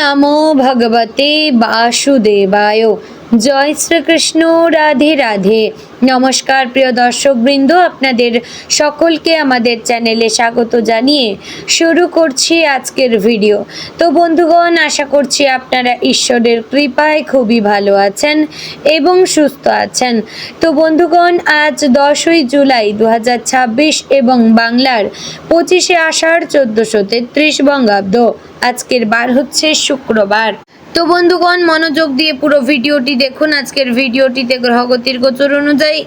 নমো ভগবতে বাসুদেবায়। জয় শ্রীকৃষ্ণ। রাধে রাধে। নমস্কার প্রিয় দর্শকবৃন্দ, আপনাদের সকলকে আমাদের চ্যানেলে স্বাগত জানিয়ে শুরু করছি আজকের ভিডিও। তো বন্ধুগণ, আশা করছি আপনারা ঈশ্বরের কৃপায় খুবই ভালো আছেন এবং সুস্থ আছেন। তো বন্ধুগণ, আজ 10ই জুলাই 2026 এবং বাংলার 25শে আষাঢ় 1433 বঙ্গাব্দ। আজকের বার হচ্ছে শুক্রবার। তো বন্ধুগণ, মনোযোগ দিয়ে পুরো ভিডিওটি দেখুন। আজকের ভিডিওটিতে গ্রহগতির গোচর অনুযায়ী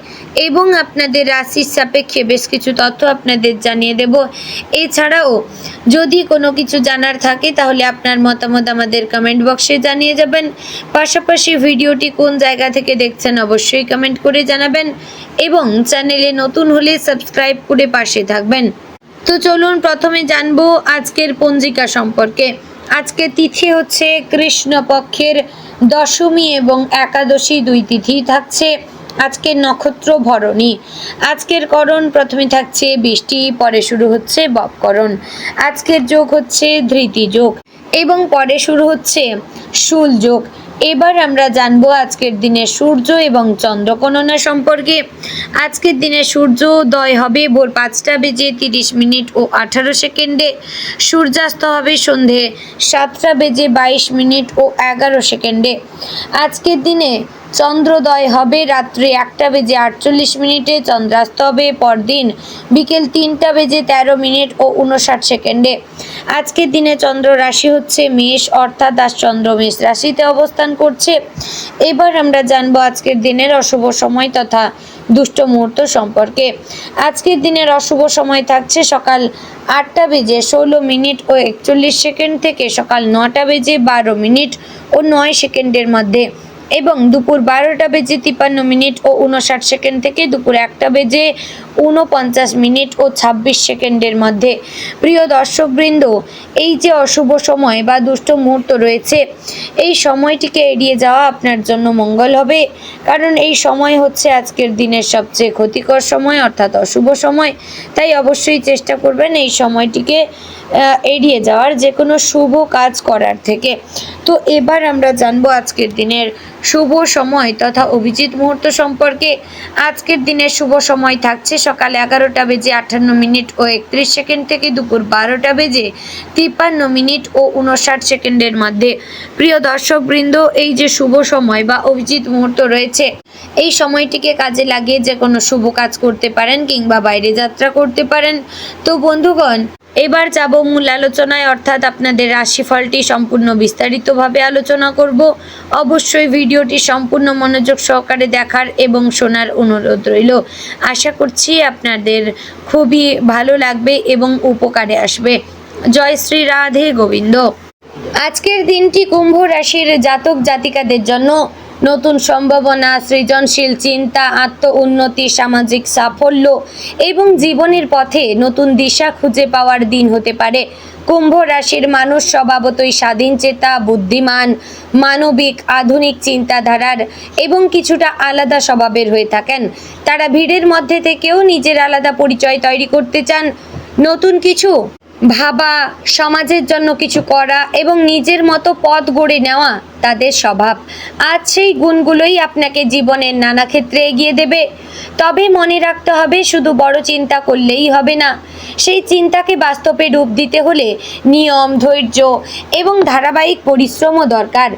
এবং আপনাদের রাশির সাপেক্ষে বেশ কিছু তথ্য আপনাদের জানিয়ে দেব। এছাড়াও যদি কোনো কিছু জানার থাকে তাহলে আপনার মতামত আমাদের কমেন্ট বক্সে জানিয়ে যাবেন। পাশাপাশি ভিডিওটি কোন জায়গা থেকে দেখছেন অবশ্যই কমেন্ট করে জানাবেন এবং চ্যানেলে নতুন হলে সাবস্ক্রাইব করে পাশে থাকবেন। তো চলুন প্রথমে জানবো আজকের পঞ্জিকা সম্পর্কে। আজকে তিথি হচ্ছে কৃষ্ণপক্ষের দশমী এবং একাদশী, দুই তিথি থাকছে। আজকের নক্ষত্র ভরণী। আজকের করণ প্রথমে থাকছে বৃষ্টি, পরে শুরু হচ্ছে ববকরণ। আজকের যোগ হচ্ছে ধৃতি যোগ এবং পরে শুরু হচ্ছে শূল যোগ। এবার আমরা জানবো আজকের দিনে সূর্য এবং চন্দ্র গণনা সম্পর্কে। আজকের দিনে সূর্যোদয় হবে ভোর 5টা বেজে 30 মিনিট ও 18 সেকেন্ডে। সূর্যাস্ত হবে সন্ধে 7টা বেজে 22 মিনিট ও 11 সেকেন্ডে। আজকের দিনে চন্দ্রোদয় হবে রাত্রি 1টা বেজে 48 মিনিটে। চন্দ্রাস্ত হবে পরদিন বিকেল 3টা বেজে 13 মিনিট ও 59 সেকেন্ডে। আজকের দিনে চন্দ্র রাশি হচ্ছে মেষ, অর্থাৎ আজ চন্দ্র মেষ রাশিতে অবস্থান করছে। এবার আমরা জানবো আজকের দিনের অশুভ সময় তথা দুষ্ট মুহূর্ত সম্পর্কে। আজকের দিনের অশুভ সময় থাকছে সকাল 8টা বেজে 16 মিনিট ও 41 সেকেন্ড থেকে সকাল 9টা বেজে 12 মিনিট ও 9 সেকেন্ডের মধ্যে এবং দুপুর 12টা বেজে 53 মিনিট ও 59 সেকেন্ড থেকে দুপুর 1টা বেজে 49 মিনিট ও 26 সেকেন্ডের মধ্যে। প্রিয় দর্শকবৃন্দ, এই যে অশুভ সময় বা দুষ্ট মুহূর্ত রয়েছে, এই সময়টিকে এড়িয়ে যাওয়া আপনার জন্য মঙ্গল হবে, কারণ এই সময় হচ্ছে আজকের দিনের সবচেয়ে ক্ষতিকর সময় অর্থাৎ অশুভ সময়। তাই অবশ্যই চেষ্টা করবেন এই সময়টিকে এড়িয়ে যাওয়ার, যে কোনো শুভ কাজ করার থেকে। তো এবার আমরা জানবো আজকের দিনের শুভ সময় তথা অভিজিৎ মুহূর্ত সম্পর্কে। আজকের দিনের শুভ সময় থাকছে সকাল 11টা বেজে 58 মিনিট ও 31 সেকেন্ড থেকে দুপুর 12টা বেজে 53 মিনিট ও 59 সেকেন্ডের মধ্যে। প্রিয় দর্শকবৃন্দ, এই যে শুভ সময় বা অভিজিৎ মুহূর্ত রয়েছে, এই সময়টিকে কাজে লাগিয়ে যে কোনো শুভ কাজ করতে পারেন কিংবা বাইরে যাত্রা করতে পারেন। তো বন্ধুগণ, এবার যাব মূল আলোচনায়, অর্থাৎ আপনাদের রাশিফলটি সম্পূর্ণ বিস্তারিতভাবে আলোচনা করব। অবশ্যই ভিডিওটি সম্পূর্ণ মনোযোগ সহকারে দেখার এবং শোনার অনুরোধ রইল। আশা করছি আপনাদের খুবই ভালো লাগবে এবং উপকারে আসবে। জয় শ্রী রাধে গোবিন্দ। আজকের দিনটি কুম্ভ রাশির জাতক জাতিকাদের জন্য নতুন সম্ভাবনা, সৃজনশীল চিন্তা, আত্ম উন্নতি, সামাজিক সাফল্য এবং জীবনের পথে নতুন দিশা খুঁজে পাওয়ার দিন হতে পারে। কুম্ভ রাশির মানুষ স্বভাবতই স্বাধীনচেতা, বুদ্ধিমান, মানবিক, আধুনিক চিন্তাধারার এবং কিছুটা আলাদা স্বভাবের হয়ে থাকেন। তারা ভিড়ের মধ্যে থেকেও নিজের আলাদা পরিচয় তৈরি করতে চান। নতুন কিছু ভাবা, সমাজের জন্য কিছু করা এবং নিজের মতো পথ গড়ে নেওয়া তাদের স্বভাব। আজ সেই গুণগুলোই আপনাকে জীবনের নানা ক্ষেত্রে এগিয়ে দেবে। তবে মনে রাখতে হবে, শুধু বড় চিন্তা করলেই হবে না। সেই চিন্তাকে বাস্তবে রূপ দিতে হলে নিয়ম, ধৈর্য এবং ধারাবাহিক পরিশ্রমও দরকার।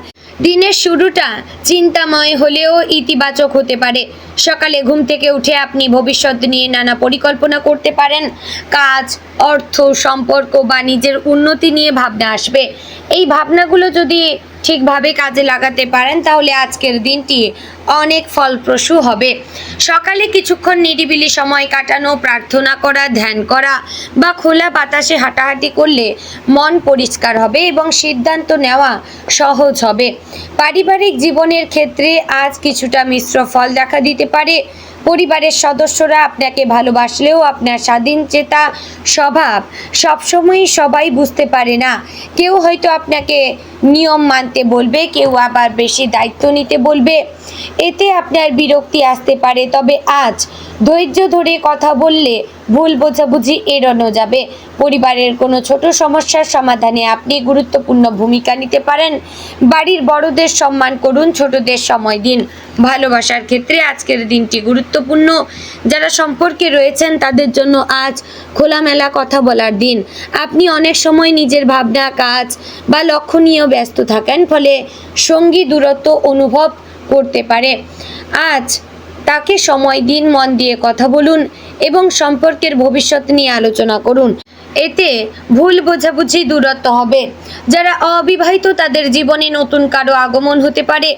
দিনের শুরুটা চিন্তাময় হলেও ইতিবাচক হতে পারে। সকালে ঘুম থেকে উঠে আপনি ভবিষ্যৎ নিয়ে নানা পরিকল্পনা করতে পারেন। কাজ, অর্থ, সম্পর্ক বা নিজের উন্নতি নিয়ে ভাবনা আসবে। এই ভাবনাগুলো যদি ঠিকভাবে কাজে লাগাতে পারেন তাহলে আজকের দিনটি অনেক ফলপ্রসূ হবে। সকালে কিছুক্ষণ নিরিবিলি সময় কাটানো, প্রার্থনা করা, ধ্যান করা বা খোলা বাতাসে হাঁটাহাঁটি করলে মন পরিষ্কার হবে এবং সিদ্ধান্ত নেওয়া সহজ হবে। পারিবারিক জীবনের ক্ষেত্রে আজ কিছুটা মিশ্র ফল দেখা দিতে পারে। পরিবারের সদস্যরা আপনাকে ভালোবাসলেও আপনার স্বাধীনচেতা স্বভাব সবসময়ই সবাই বুঝতে পারে না। কেউ হয়তো আপনাকে নিয়ম মানতে বলবে, কেউ আবার বেশি দায়িত্ব নিতে বলবে। এতে আপনার বিরক্তি আসতে পারে, তবে আজ ধৈর্য ধরে কথা বললে ভুল বোঝাবুঝি এড়ানো যাবে। পরিবারের কোনো ছোট সমস্যার সমাধানে আপনি গুরুত্বপূর্ণ ভূমিকা নিতে পারেন। বাড়ির বড়দের সম্মান করুন, ছোটদের সময় দিন। ভালোবাসার ক্ষেত্রে আজকের দিনটি গুরুত্বপূর্ণ। যারা সম্পর্কে রয়েছেন তাদের জন্য আজ খোলামেলা কথা বলার দিন। আপনি অনেক সময় নিজের ভাবনা, কাজ বা লক্ষ্য নিয়েও ব্যস্ত থাকেন, ফলে সঙ্গী দূরত্ব অনুভব করতে পারে। আজ তাকে সময় দিন, মন দিয়ে কথা বলুন এবং সম্পর্কের ভবিষ্যৎ নিয়ে আলোচনা করুন। এতে ভুল বোঝাবুঝি দূরত্ব হবে। যারা অবিবাহিত তাদের জীবনে নতুন কারো আগমন হতে পারে।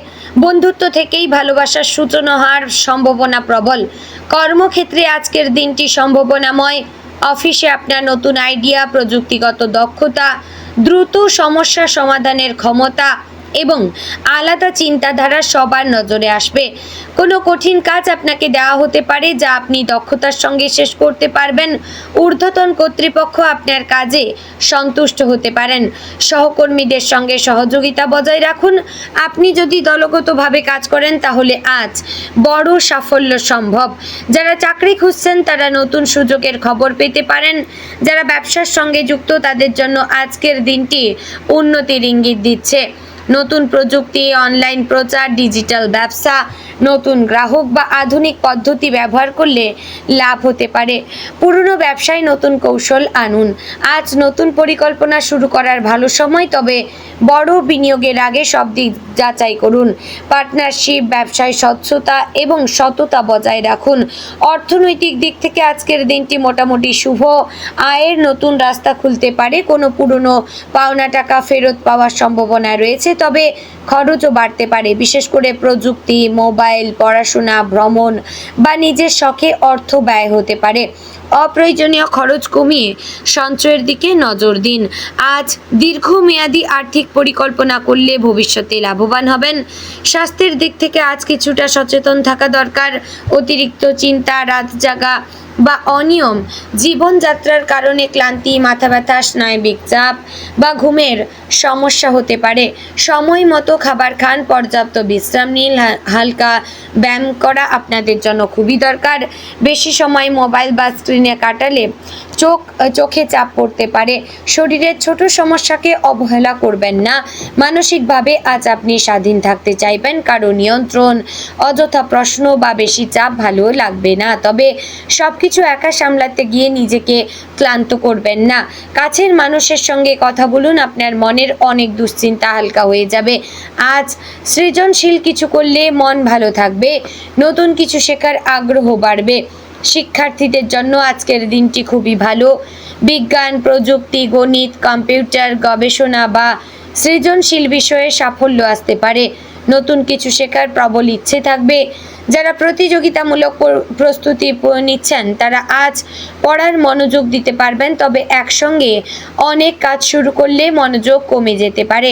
বন্ধুত্ব থেকেই ভালোবাসার সূচনা হওয়ার সম্ভাবনা প্রবল। কর্মক্ষেত্রে আজকের দিনটি সম্ভাবনাময়। অফিসে আপনার নতুন আইডিয়া, প্রযুক্তিগত দক্ষতা, দ্রুত সমস্যা সমাধানের ক্ষমতা এবং আলাদা চিন্তাধারা সবার নজরে আসবে। কোনো কঠিন কাজ আপনাকে দেওয়া হতে পারে, যা আপনি দক্ষতার সঙ্গে শেষ করতে পারবেন। ঊর্ধ্বতন কর্তৃপক্ষ আপনার কাজে সন্তুষ্ট হতে পারেন। সহকর্মীদের সঙ্গে সহযোগিতা বজায় রাখুন। আপনি যদি দলগতভাবে কাজ করেন তাহলে আজ বড় সাফল্য সম্ভব। যারা চাকরি খুঁজছেন তারা নতুন সুযোগের খবর পেতে পারেন। যারা ব্যবসার সঙ্গে যুক্ত তাদের জন্য আজকের দিনটি উন্নতির ইঙ্গিত দিচ্ছে। নতুন প্রযুক্তি, অনলাইন প্রচার, ডিজিটাল ব্যবসা, নতুন গ্রাহক বা আধুনিক পদ্ধতি ব্যবহার করলে লাভ হতে পারে। পুরনো ব্যবসায় নতুন কৌশল আনুন। আজ নতুন পরিকল্পনা শুরু করার ভালো সময়, তবে বড় বিনিয়োগের আগে সব দিক যাচাই করুন। পার্টনারশিপ, ব্যবসায় স্বচ্ছতা এবং সততা বজায় রাখুন। অর্থনৈতিক দিক থেকে আজকের দিনটি মোটামুটি শুভ। আয়ের নতুন রাস্তা খুলতে পারে। কোনো পুরনো পাওনা টাকা ফেরত পাওয়ার সম্ভাবনা রয়েছে, তবে খরচও বাড়তে পারে। বিশেষ করে প্রযুক্তি, মোবাইল, পড়াশোনা, ভ্রমণ বা নিজের শখে অর্থ ব্যয় হতে পারে। অপ্রয়োজনীয় খরচ কমিয়ে সঞ্চয়ের দিকে নজর দিন। আজ দীর্ঘমেয়াদী আর্থিক পরিকল্পনা করলে ভবিষ্যতে লাভবান হবেন। স্বাস্থ্যের দিক থেকে আজ কিছুটা সচেতন থাকা দরকার। অতিরিক্ত চিন্তা, রাত জাগা বা অনিয়ম জীবনযাত্রার কারণে ক্লান্তি, মাথা ব্যথা, স্নায়বিক চাপ বা ঘুমের সমস্যা হতে পারে। সময় মতো খাবার খান, পর্যাপ্ত বিশ্রাম নিন, হালকা ব্যায়াম করা আপনাদের জন্য খুবই দরকার। বেশি সময় মোবাইল বা স্ক্রিনে কাটালে চোখে চাপ পড়তে পারে। শরীরের ছোট সমস্যাকে অবহেলা করবেন না। মানসিকভাবে আজ আপনি স্বাধীন থাকতে চাইবেন, কারো নিয়ন্ত্রণ, অযথা প্রশ্ন বা বেশি চাপ ভালো লাগবে না। তবে সবকিছু একা সামলাতে গিয়ে নিজেকে ক্লান্ত করবেন না। কাছের মানুষের সঙ্গে কথা বলুন, আপনার মনের অনেক দুশ্চিন্তা হালকা হয়ে যাবে। আজ সৃজনশীল কিছু করলে মন ভালো থাকবে। নতুন কিছু শেখার আগ্রহ বাড়বে। শিক্ষার্থীদের জন্য আজকের দিনটি খুবই ভালো। বিজ্ঞান, প্রযুক্তি, গণিত, কম্পিউটার, গবেষণা বা সৃজনশীল বিষয়ে সাফল্য আসতে পারে। নতুন কিছু শেখার প্রবল ইচ্ছে থাকবে। যারা প্রতিযোগিতামূলক প্রস্তুতি নিচ্ছেন তারা আজ পড়ার মনোযোগ দিতে পারবেন, তবে একসঙ্গে অনেক কাজ শুরু করলে মনোযোগ কমে যেতে পারে।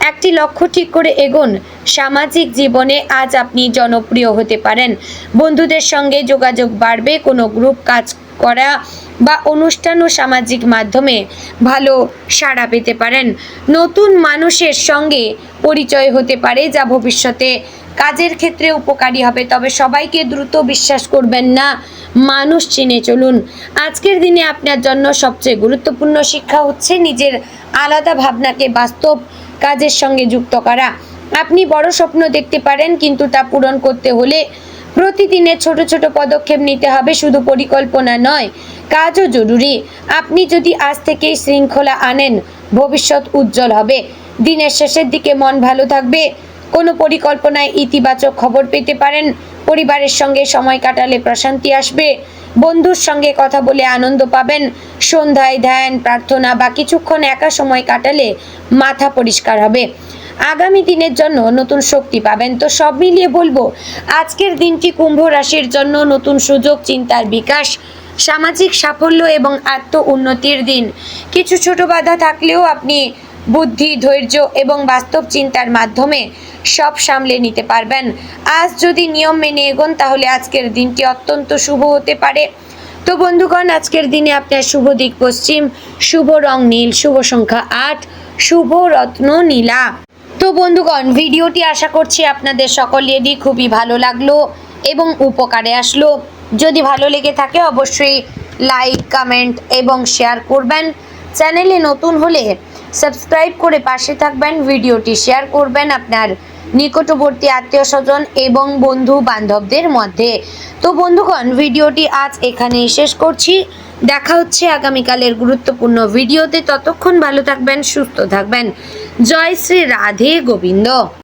একটি লক্ষ্য ঠিক করে এগোন। সামাজিক জীবনে আজ আপনি জনপ্রিয় হতে পারেন। বন্ধুদের সঙ্গে যোগাযোগ বাড়বে। কোনো গ্রুপ কাজ করা বা অনুষ্ঠান ও সামাজিক মাধ্যমে ভালো সাড়া পেতে পারেন। নতুন মানুষের সঙ্গে পরিচয় হতে পারে, যা ভবিষ্যতে কাজের ক্ষেত্রে উপকারী হবে। তবে সবাইকে দ্রুত বিশ্বাস করবেন না, মানুষ চিনে চলুন। আজকের দিনে আপনার জন্য সবচেয়ে গুরুত্বপূর্ণ শিক্ষা হচ্ছে নিজের আলাদা ভাবনাকে বাস্তব কাজের সঙ্গে যুক্ত করা। আপনি বড় স্বপ্ন দেখতে পারেন, কিন্তু তা পূরণ করতে হলে প্রতিদিনের ছোট ছোট পদক্ষেপ নিতে হবে। শুধু পরিকল্পনা নয়, কাজও জরুরি। আপনি যদি আজ থেকেই শৃঙ্খলা আনেন, ভবিষ্যৎ উজ্জ্বল হবে। দিনের শেষের দিকে মন ভালো থাকবে। কোনো পরিকল্পনায় ইতিবাচক খবর পেতে পারেন। পরিবারের সঙ্গে সময় কাটালে প্রশান্তি আসবে। বন্ধুর সঙ্গে কথা বলে আনন্দ পাবেন। সন্ধ্যায় ধ্যান, প্রার্থনা বা কিছুক্ষণ একা সময় কাটালে মাথা পরিষ্কার হবে। আগামী দিনের জন্য নতুন শক্তি পাবেন। তো সব মিলিয়ে বলবো, আজকের দিনটি কুম্ভ রাশির জন্য নতুন সুযোগ, চিন্তার বিকাশ, সামাজিক সাফল্য এবং আত্ম উন্নতির দিন। কিছু ছোট বাধা থাকলেও আপনি বুদ্ধি, ধৈর্য এবং বাস্তব চিন্তার মাধ্যমে সব সামলে নিতে পারবেন। আজ যদি নিয়ম মেনে এগোন তাহলে আজকের দিনটি অত্যন্ত শুভ হতে পারে। তো তো বন্ধুগণ, আজকের দিনে আপনার শুভ দিক পশ্চিম, শুভ রং নীল, শুভ সংখ্যা 8, শুভ রত্ন নীলা। তো বন্ধুগণ, ভিডিওটি আশা করছি আপনাদের সকলেরই খুবই ভালো লাগলো এবং উপকারে আসলো। যদি ভালো লেগে থাকে অবশ্যই লাইক, কমেন্ট এবং শেয়ার করবেন। চ্যানেলে নতুন হলে সাবস্ক্রাইব করে পাশে থাকবেন, ভিডিওটি শেয়ার করবেন আপনার নিকটবর্তী আত্মীয় স্বজন এবং বন্ধু বান্ধবদের মধ্যে। তো বন্ধুগণ, ভিডিওটি আজ এখানেই শেষ করছি। দেখা হচ্ছে আগামীকালের গুরুত্বপূর্ণ ভিডিওতে। ততক্ষণ ভালো থাকবেন, সুস্থ থাকবেন। জয় শ্রী রাধে গোবিন্দ।